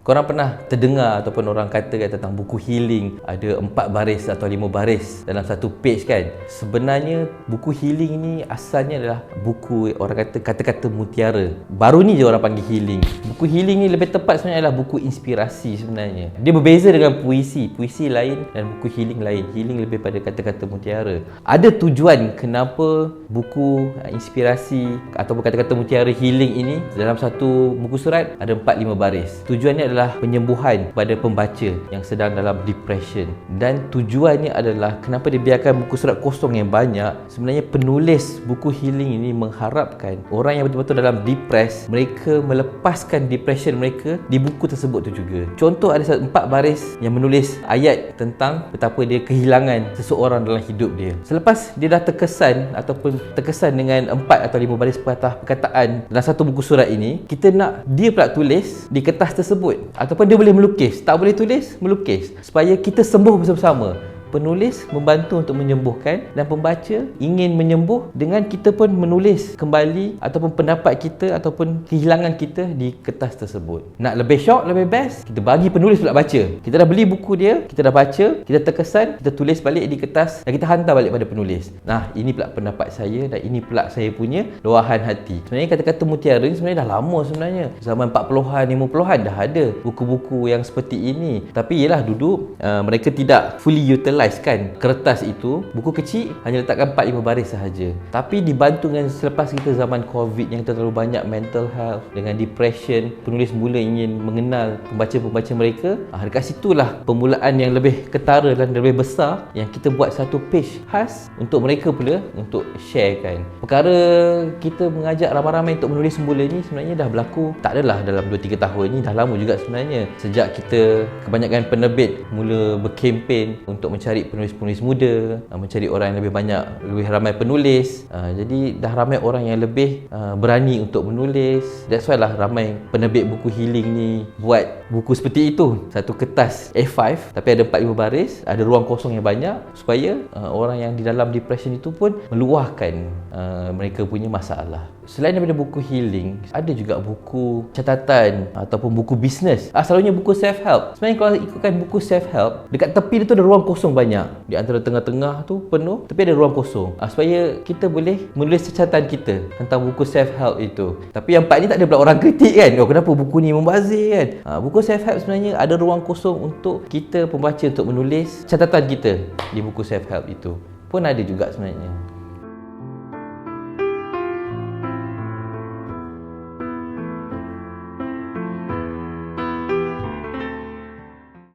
Korang pernah terdengar ataupun orang katakan tentang buku healing ada 4 baris atau 5 baris dalam satu page kan? Sebenarnya buku healing ni asalnya adalah buku orang kata kata-kata mutiara. Baru ni je orang panggil healing. Buku healing ni lebih tepat sebenarnya adalah buku inspirasi sebenarnya. Dia berbeza dengan puisi. Puisi lain dan buku healing lain. Healing lebih pada kata-kata mutiara. Ada tujuan kenapa buku inspirasi ataupun kata-kata mutiara healing ini dalam satu buku surat ada 4-5 baris. Tujuannya adalah penyembuhan kepada pembaca yang sedang dalam depression, dan tujuannya adalah kenapa dia biarkan buku surat kosong yang banyak. Sebenarnya penulis buku healing ini mengharapkan orang yang betul-betul dalam depres, mereka melepaskan depression mereka di buku tersebut tu juga. Contoh, ada 4 baris yang menulis ayat tentang betapa dia kehilangan seseorang dalam hidup dia. Selepas dia dah terkesan ataupun terkesan dengan 4 atau 5 baris perkataan dalam satu buku surat ini, kita nak dia pula tulis di kertas tersebut. Ataupun dia boleh melukis. Tak boleh tulis, melukis, supaya kita sembuh bersama-sama. Penulis membantu untuk menyembuhkan dan pembaca ingin menyembuh dengan kita pun menulis kembali ataupun pendapat kita ataupun kehilangan kita di kertas tersebut. Nak lebih syok, lebih best, kita bagi penulis pula baca. Kita dah beli buku dia, kita dah baca, kita terkesan, kita tulis balik di kertas dan kita hantar balik pada penulis. Nah, ini pula pendapat saya dan ini pula saya punya luahan hati. Sebenarnya kata-kata mutiara ni sebenarnya dah lama sebenarnya. Zaman 40-an, 50-an dah ada buku-buku yang seperti ini. Tapi yelah, duduk mereka tidak fully utilize kan kertas itu. Buku kecil hanya letakkan 4-5 baris sahaja. Tapi dibantu dengan selepas kita zaman COVID yang terlalu banyak mental health dengan depression, penulis mula ingin mengenal pembaca-pembaca mereka. Dekat situlah permulaan yang lebih ketara dan lebih besar, yang kita buat satu page khas untuk mereka pula untuk share kan. Perkara kita mengajak ramai-ramai untuk menulis semula ni sebenarnya dah berlaku tak adalah dalam 2-3 tahun ni, dah lama juga sebenarnya. Sejak kita kebanyakan penerbit mula berkempen untuk mencari penulis-penulis muda, mencari orang yang lebih banyak, lebih ramai penulis. Jadi dah ramai orang yang lebih berani untuk menulis. That's why lah ramai penerbit buku healing ni buat buku seperti itu. Satu kertas A5 tapi ada 4-5 baris, ada ruang kosong yang banyak supaya orang yang di dalam depression itu pun meluahkan mereka punya masalah. Selain daripada buku healing, ada juga buku catatan ataupun buku bisnes. Selalunya buku self-help. Sebenarnya kalau ikutkan buku self-help, dekat tepi tu ada ruang kosong banyak. Di antara tengah-tengah tu penuh, tapi ada ruang kosong. Supaya kita boleh menulis catatan kita tentang buku self-help itu. Tapi yang part ni tak ada pula orang kritik kan. Kenapa buku ni membazir kan. Buku self-help sebenarnya ada ruang kosong untuk kita pembaca untuk menulis catatan kita di buku self-help itu. Pun ada juga sebenarnya.